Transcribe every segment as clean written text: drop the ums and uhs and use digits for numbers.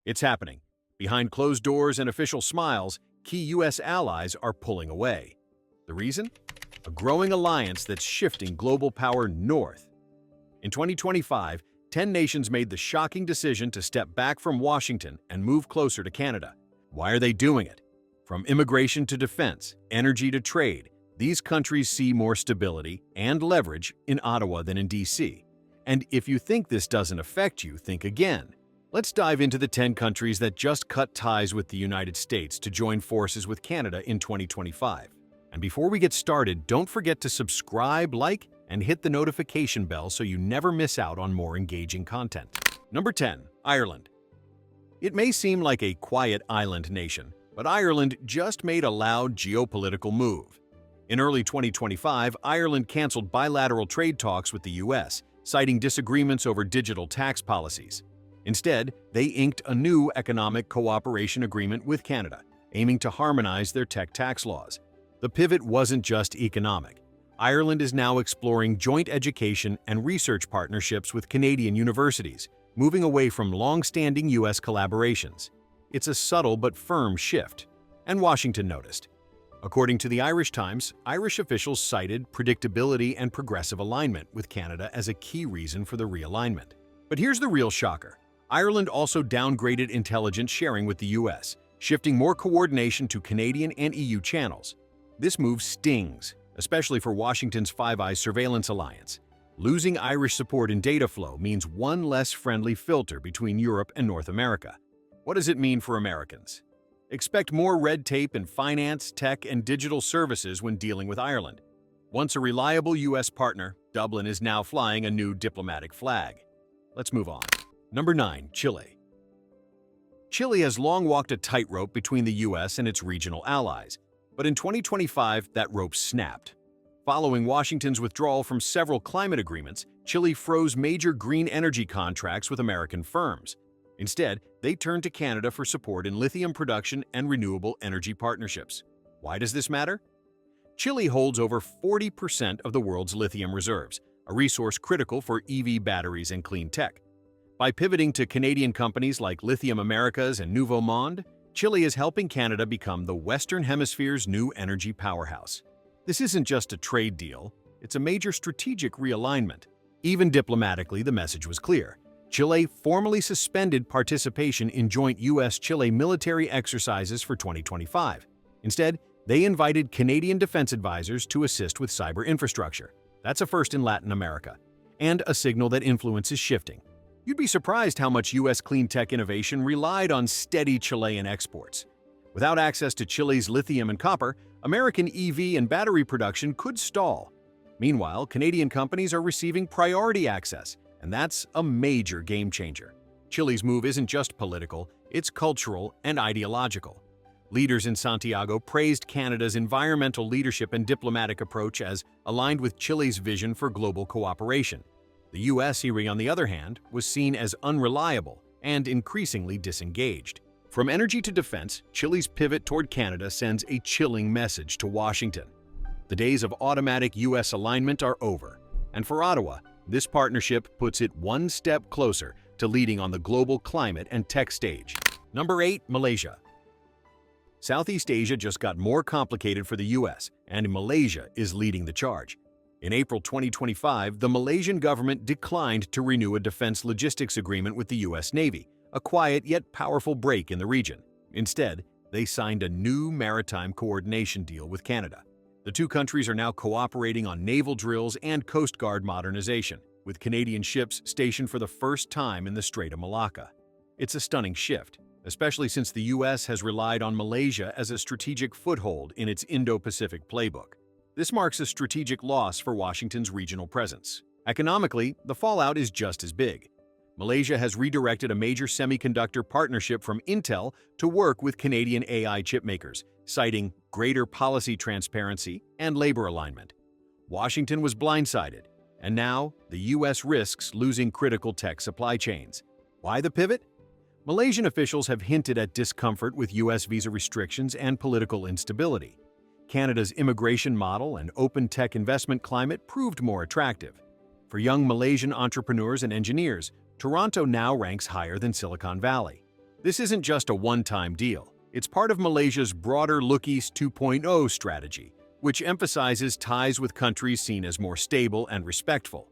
It's happening. Behind closed doors and official smiles, key U.S. allies are pulling away. The reason? A growing alliance that's shifting global power north. In 2025, 10 nations made the shocking decision to step back from Washington and move closer to Canada. Why are they doing it? From immigration to defense, energy to trade, these countries see more stability and leverage in Ottawa than in D.C. And if you think this doesn't affect you, think again. Let's dive into the 10 countries that just cut ties with the United States to join forces with Canada in 2025. And before we get started, don't forget to subscribe, like, and hit the notification bell so you never miss out on more engaging content. Number 10. Ireland. It may seem like a quiet island nation, but Ireland just made a loud geopolitical move. In early 2025, Ireland canceled bilateral trade talks with the U.S., citing disagreements over digital tax policies. Instead, they inked a new economic cooperation agreement with Canada, aiming to harmonize their tech tax laws. The pivot wasn't just economic. Ireland is now exploring joint education and research partnerships with Canadian universities, moving away from long-standing U.S. collaborations. It's a subtle but firm shift, and Washington noticed. According to the Irish Times, Irish officials cited predictability and progressive alignment with Canada as a key reason for the realignment. But here's the real shocker. Ireland also downgraded intelligence sharing with the U.S., shifting more coordination to Canadian and EU channels. This move stings, especially for Washington's Five Eyes surveillance alliance. Losing Irish support in data flow means one less friendly filter between Europe and North America. What does it mean for Americans? Expect more red tape in finance, tech, and digital services when dealing with Ireland. Once a reliable U.S. partner, Dublin is now flying a new diplomatic flag. Let's move on. Number 9. Chile. Chile has long walked a tightrope between the U.S. and its regional allies, but in 2025, that rope snapped. Following Washington's withdrawal from several climate agreements, Chile froze major green energy contracts with American firms. Instead, they turned to Canada for support in lithium production and renewable energy partnerships. Why does this matter? Chile holds over 40% of the world's lithium reserves, a resource critical for EV batteries and clean tech. By pivoting to Canadian companies like Lithium Americas and Nouveau Monde, Chile is helping Canada become the Western Hemisphere's new energy powerhouse. This isn't just a trade deal, it's a major strategic realignment. Even diplomatically, the message was clear. Chile formally suspended participation in joint U.S.-Chile military exercises for 2025. Instead, they invited Canadian defense advisors to assist with cyber infrastructure. That's a first in Latin America, and a signal that influence is shifting. You'd be surprised how much U.S. clean tech innovation relied on steady Chilean exports. Without access to Chile's lithium and copper, American EV and battery production could stall. Meanwhile, Canadian companies are receiving priority access, and that's a major game changer. Chile's move isn't just political, it's cultural and ideological. Leaders in Santiago praised Canada's environmental leadership and diplomatic approach as aligned with Chile's vision for global cooperation. The U.S., on the other hand, was seen as unreliable and increasingly disengaged. From energy to defense, Chile's pivot toward Canada sends a chilling message to Washington. The days of automatic U.S. alignment are over, and for Ottawa, this partnership puts it one step closer to leading on the global climate and tech stage. Number 8. Malaysia. Southeast Asia just got more complicated for the U.S., and Malaysia is leading the charge. In April 2025, the Malaysian government declined to renew a defense logistics agreement with the U.S. Navy, a quiet yet powerful break in the region. Instead, they signed a new maritime coordination deal with Canada. The two countries are now cooperating on naval drills and Coast Guard modernization, with Canadian ships stationed for the first time in the Strait of Malacca. It's a stunning shift, especially since the U.S. has relied on Malaysia as a strategic foothold in its Indo-Pacific playbook. This marks a strategic loss for Washington's regional presence. Economically, the fallout is just as big. Malaysia has redirected a major semiconductor partnership from Intel to work with Canadian AI chipmakers, citing greater policy transparency and labor alignment. Washington was blindsided, and now the U.S. risks losing critical tech supply chains. Why the pivot? Malaysian officials have hinted at discomfort with U.S. visa restrictions and political instability. Canada's immigration model and open tech investment climate proved more attractive. For young Malaysian entrepreneurs and engineers, Toronto now ranks higher than Silicon Valley. This isn't just a one-time deal. It's part of Malaysia's broader Look East 2.0 strategy, which emphasizes ties with countries seen as more stable and respectful.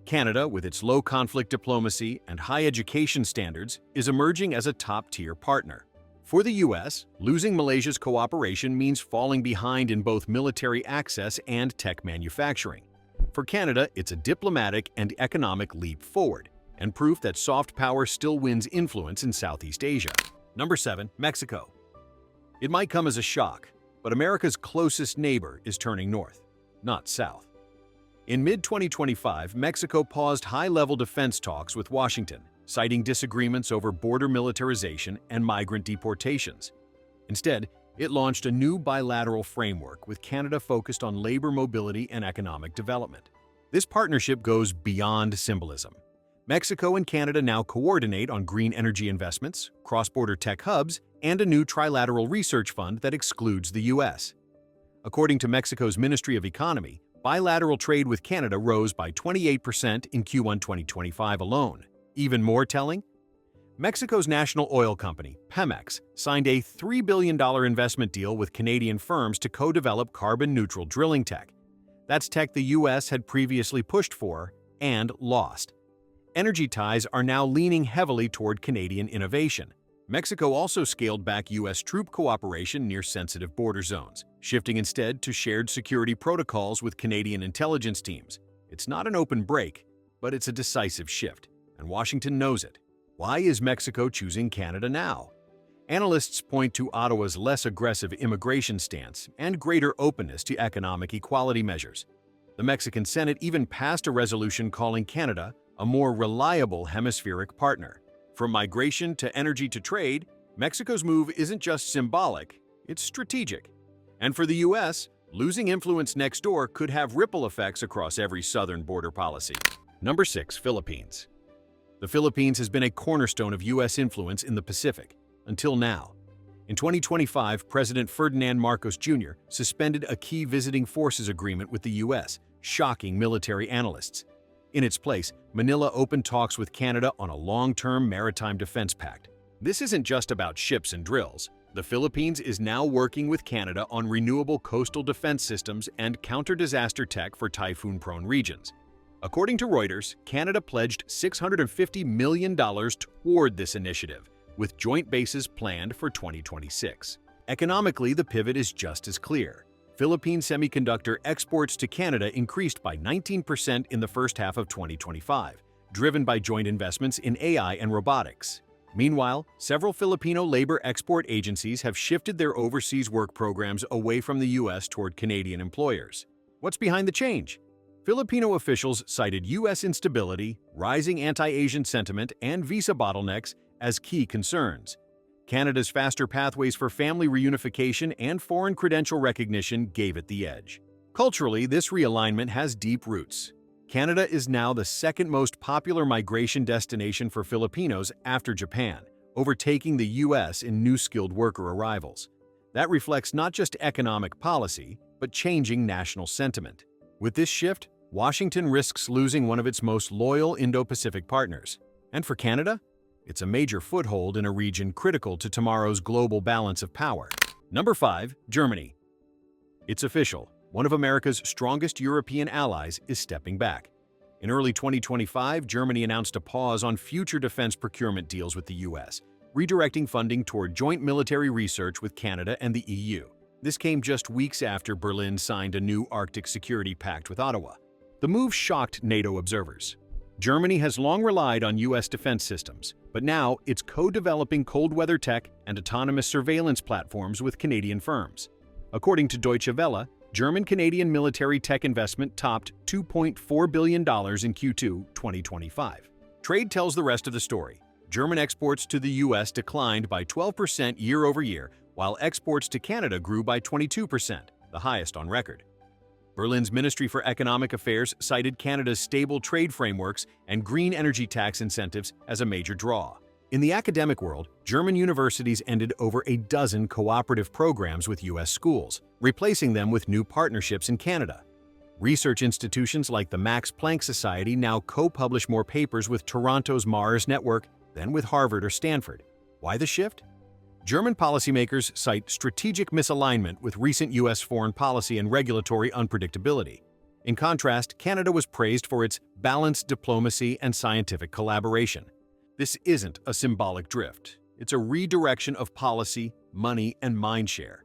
Canada, with its low-conflict diplomacy and high education standards, is emerging as a top-tier partner. For the U.S., losing Malaysia's cooperation means falling behind in both military access and tech manufacturing. For Canada, it's a diplomatic and economic leap forward, and proof that soft power still wins influence in Southeast Asia. Number 7. Mexico. It might come as a shock, but America's closest neighbor is turning north, not south. In mid-2025, Mexico paused high-level defense talks with Washington, citing disagreements over border militarization and migrant deportations. Instead, it launched a new bilateral framework with Canada focused on labor mobility and economic development. This partnership goes beyond symbolism. Mexico and Canada now coordinate on green energy investments, cross-border tech hubs, and a new trilateral research fund that excludes the U.S. According to Mexico's Ministry of Economy, bilateral trade with Canada rose by 28% in Q1 2025 alone. Even more telling? Mexico's national oil company, Pemex, signed a $3 billion investment deal with Canadian firms to co-develop carbon-neutral drilling tech. That's tech the U.S. had previously pushed for and lost. Energy ties are now leaning heavily toward Canadian innovation. Mexico also scaled back U.S. troop cooperation near sensitive border zones, shifting instead to shared security protocols with Canadian intelligence teams. It's not an open break, but it's a decisive shift, and Washington knows it. Why is Mexico choosing Canada now? Analysts point to Ottawa's less aggressive immigration stance and greater openness to economic equality measures. The Mexican Senate even passed a resolution calling Canada a more reliable hemispheric partner. From migration to energy to trade, Mexico's move isn't just symbolic, it's strategic. And for the U.S., losing influence next door could have ripple effects across every southern border policy. Number 6. Philippines. The Philippines has been a cornerstone of U.S. influence in the Pacific, until now. In 2025, President Ferdinand Marcos Jr. suspended a key visiting forces agreement with the U.S., shocking military analysts. In its place, Manila opened talks with Canada on a long-term maritime defense pact. This isn't just about ships and drills. The Philippines is now working with Canada on renewable coastal defense systems and counter-disaster tech for typhoon-prone regions. According to Reuters, Canada pledged $650 million toward this initiative, with joint bases planned for 2026. Economically, the pivot is just as clear. Philippine semiconductor exports to Canada increased by 19% in the first half of 2025, driven by joint investments in AI and robotics. Meanwhile, several Filipino labor export agencies have shifted their overseas work programs away from the U.S. toward Canadian employers. What's behind the change? Filipino officials cited U.S. instability, rising anti-Asian sentiment, and visa bottlenecks as key concerns. Canada's faster pathways for family reunification and foreign credential recognition gave it the edge. Culturally, this realignment has deep roots. Canada is now the second most popular migration destination for Filipinos after Japan, overtaking the U.S. in new skilled worker arrivals. That reflects not just economic policy, but changing national sentiment. With this shift, Washington risks losing one of its most loyal Indo-Pacific partners. And for Canada? It's a major foothold in a region critical to tomorrow's global balance of power. Number 5. Germany. It's official. One of America's strongest European allies is stepping back. In early 2025, Germany announced a pause on future defense procurement deals with the U.S., redirecting funding toward joint military research with Canada and the EU. This came just weeks after Berlin signed a new Arctic security pact with Ottawa. The move shocked NATO observers. Germany has long relied on U.S. defense systems, but now it's co-developing cold-weather tech and autonomous surveillance platforms with Canadian firms. According to Deutsche Welle, German-Canadian military tech investment topped $2.4 billion in Q2 2025. Trade tells the rest of the story. German exports to the U.S. declined by 12% year-over-year, while exports to Canada grew by 22%, the highest on record. Berlin's Ministry for Economic Affairs cited Canada's stable trade frameworks and green energy tax incentives as a major draw. In the academic world, German universities ended over a dozen cooperative programs with U.S. schools, replacing them with new partnerships in Canada. Research institutions like the Max Planck Society now co-publish more papers with Toronto's Mars Network than with Harvard or Stanford. Why the shift? German policymakers cite strategic misalignment with recent U.S. foreign policy and regulatory unpredictability. In contrast, Canada was praised for its balanced diplomacy and scientific collaboration. This isn't a symbolic drift. It's a redirection of policy, money, and mindshare.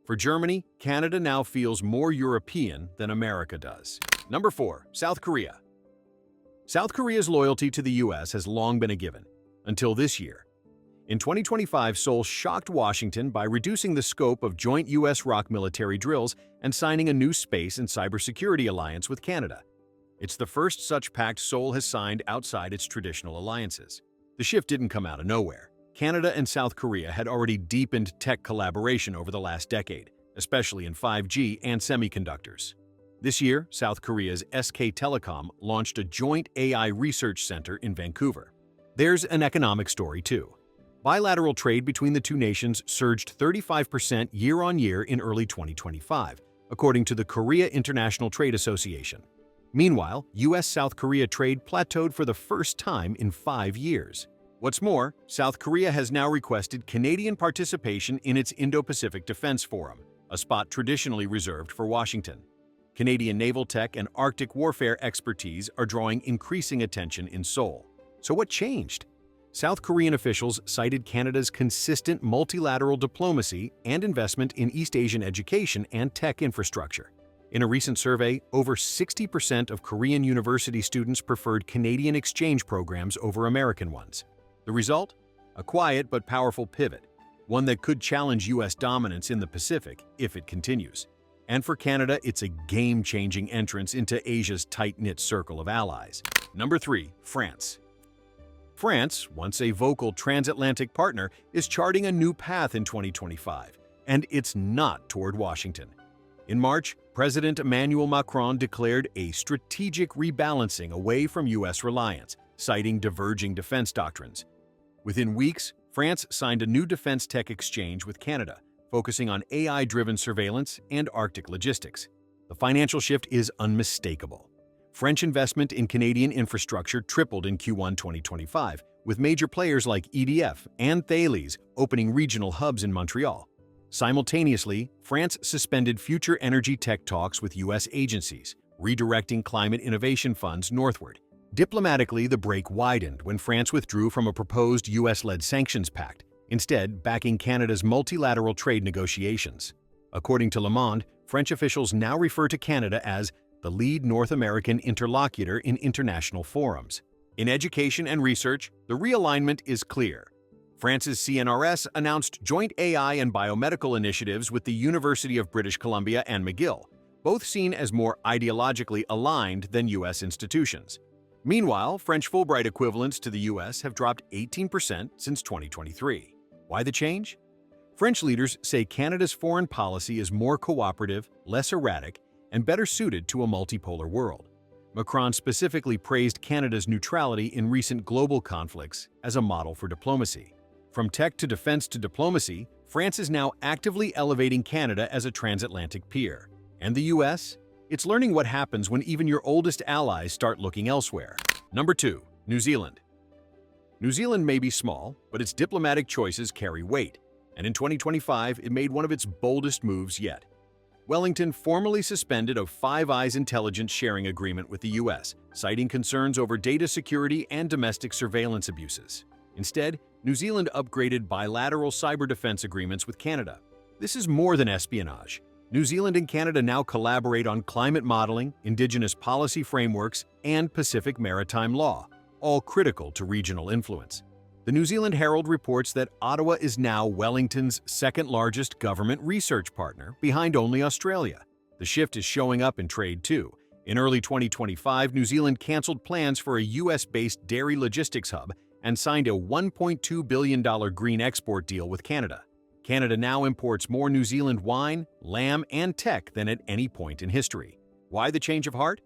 For Germany, Canada now feels more European than America does. Number 4. South Korea. South Korea's loyalty to the U.S. has long been a given, until this year. In 2025, Seoul shocked Washington by reducing the scope of joint U.S. ROK military drills and signing a new space and cybersecurity alliance with Canada. It's the first such pact Seoul has signed outside its traditional alliances. The shift didn't come out of nowhere. Canada and South Korea had already deepened tech collaboration over the last decade, especially in 5G and semiconductors. This year, South Korea's SK Telecom launched a joint AI research center in Vancouver. There's an economic story, too. Bilateral trade between the two nations surged 35% year-on-year in early 2025, according to the Korea International Trade Association. Meanwhile, U.S.-South Korea trade plateaued for the first time in 5 years. What's more, South Korea has now requested Canadian participation in its Indo-Pacific Defense Forum, a spot traditionally reserved for Washington. Canadian naval tech and Arctic warfare expertise are drawing increasing attention in Seoul. So what changed? South Korean officials cited Canada's consistent multilateral diplomacy and investment in East Asian education and tech infrastructure. In a recent survey, over 60% of Korean university students preferred Canadian exchange programs over American ones. The result? A quiet but powerful pivot, one that could challenge U.S. dominance in the Pacific if it continues. And for Canada, it's a game-changing entrance into Asia's tight-knit circle of allies. Number 3. France. France, once a vocal transatlantic partner, is charting a new path in 2025, and it's not toward Washington. In March, President Emmanuel Macron declared a strategic rebalancing away from U.S. reliance, citing diverging defense doctrines. Within weeks, France signed a new defense tech exchange with Canada, focusing on AI-driven surveillance and Arctic logistics. The financial shift is unmistakable. French investment in Canadian infrastructure tripled in Q1 2025, with major players like EDF and Thales opening regional hubs in Montreal. Simultaneously, France suspended future energy tech talks with U.S. agencies, redirecting climate innovation funds northward. Diplomatically, the break widened when France withdrew from a proposed U.S.-led sanctions pact, instead backing Canada's multilateral trade negotiations. According to Le Monde, French officials now refer to Canada as the lead North American interlocutor in international forums. In education and research, the realignment is clear. France's CNRS announced joint AI and biomedical initiatives with the University of British Columbia and McGill, both seen as more ideologically aligned than U.S. institutions. Meanwhile, French Fulbright equivalents to the U.S. have dropped 18% since 2023. Why the change? French leaders say Canada's foreign policy is more cooperative, less erratic, and better suited to a multipolar world. Macron specifically praised Canada's neutrality in recent global conflicts as a model for diplomacy. From tech to defense to diplomacy, France is now actively elevating Canada as a transatlantic peer. And the U.S.? It's learning what happens when even your oldest allies start looking elsewhere. Number 2. New Zealand. New Zealand may be small, but its diplomatic choices carry weight, and in 2025 it made one of its boldest moves yet. Wellington formally suspended a Five Eyes intelligence sharing agreement with the U.S., citing concerns over data security and domestic surveillance abuses. Instead, New Zealand upgraded bilateral cyber defense agreements with Canada. This is more than espionage. New Zealand and Canada now collaborate on climate modeling, Indigenous policy frameworks, and Pacific maritime law, all critical to regional influence. The New Zealand Herald reports that Ottawa is now Wellington's second-largest government research partner, behind only Australia. The shift is showing up in trade, too. In early 2025, New Zealand canceled plans for a U.S.-based dairy logistics hub and signed a $1.2 billion green export deal with Canada. Canada now imports more New Zealand wine, lamb, and tech than at any point in history. Why the change of heart?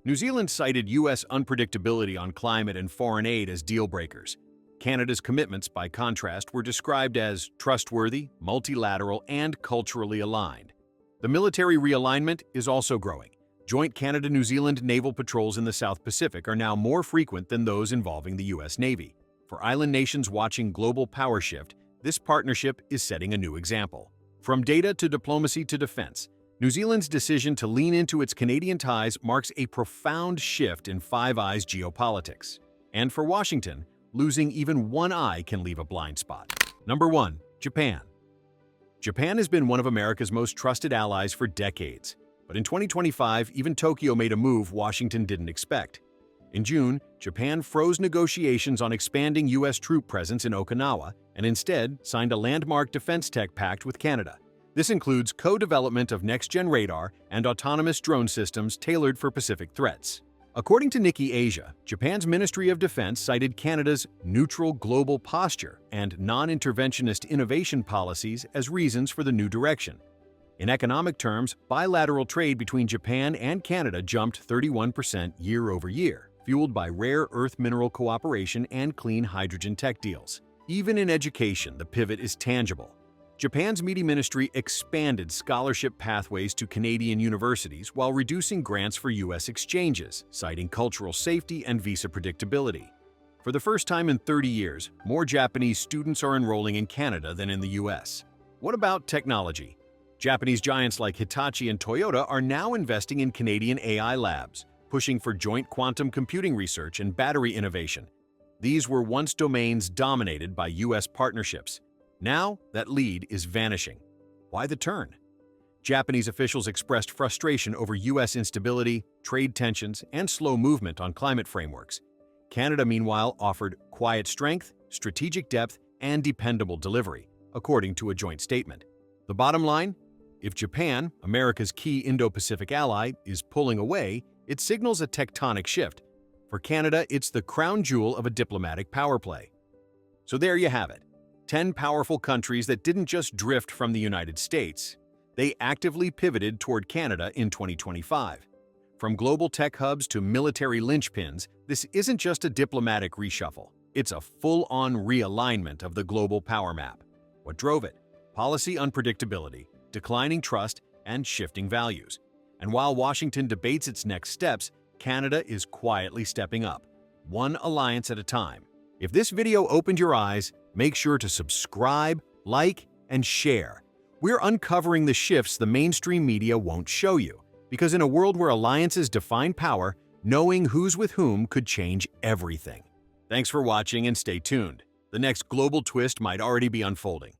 New Zealand cited U.S. unpredictability on climate and foreign aid as deal breakers. Canada's commitments, by contrast, were described as trustworthy, multilateral, and culturally aligned. The military realignment is also growing. Joint Canada-New Zealand naval patrols in the South Pacific are now more frequent than those involving the U.S. Navy. For island nations watching global power shift, this partnership is setting a new example. From data to diplomacy to defense, New Zealand's decision to lean into its Canadian ties marks a profound shift in Five Eyes geopolitics. And for Washington, losing even one eye can leave a blind spot. Number 1. Japan. Japan has been one of America's most trusted allies for decades. But in 2025, even Tokyo made a move Washington didn't expect. In June, Japan froze negotiations on expanding U.S. troop presence in Okinawa and instead signed a landmark defense tech pact with Canada. This includes co-development of next-gen radar and autonomous drone systems tailored for Pacific threats. According to Nikkei Asia, Japan's Ministry of Defense cited Canada's neutral global posture and non-interventionist innovation policies as reasons for the new direction. In economic terms, bilateral trade between Japan and Canada jumped 31% year over year, fueled by rare earth mineral cooperation and clean hydrogen tech deals. Even in education, the pivot is tangible. Japan's Media Ministry expanded scholarship pathways to Canadian universities while reducing grants for U.S. exchanges, citing cultural safety and visa predictability. For the first time in 30 years, more Japanese students are enrolling in Canada than in the U.S. What about technology? Japanese giants like Hitachi and Toyota are now investing in Canadian AI labs, pushing for joint quantum computing research and battery innovation. These were once domains dominated by U.S. partnerships. Now, that lead is vanishing. Why the turn? Japanese officials expressed frustration over U.S. instability, trade tensions, and slow movement on climate frameworks. Canada, meanwhile, offered quiet strength, strategic depth, and dependable delivery, according to a joint statement. The bottom line? If Japan, America's key Indo-Pacific ally, is pulling away, it signals a tectonic shift. For Canada, it's the crown jewel of a diplomatic power play. So there you have it. 10 powerful countries that didn't just drift from the United States. They actively pivoted toward Canada in 2025. From global tech hubs to military linchpins, this isn't just a diplomatic reshuffle. It's a full-on realignment of the global power map. What drove it? Policy unpredictability, declining trust, and shifting values. And while Washington debates its next steps, Canada is quietly stepping up, one alliance at a time. If this video opened your eyes, make sure to subscribe, like, and share. We're uncovering the shifts the mainstream media won't show you, because in a world where alliances define power, knowing who's with whom could change everything. Thanks for watching and stay tuned. The next global twist might already be unfolding.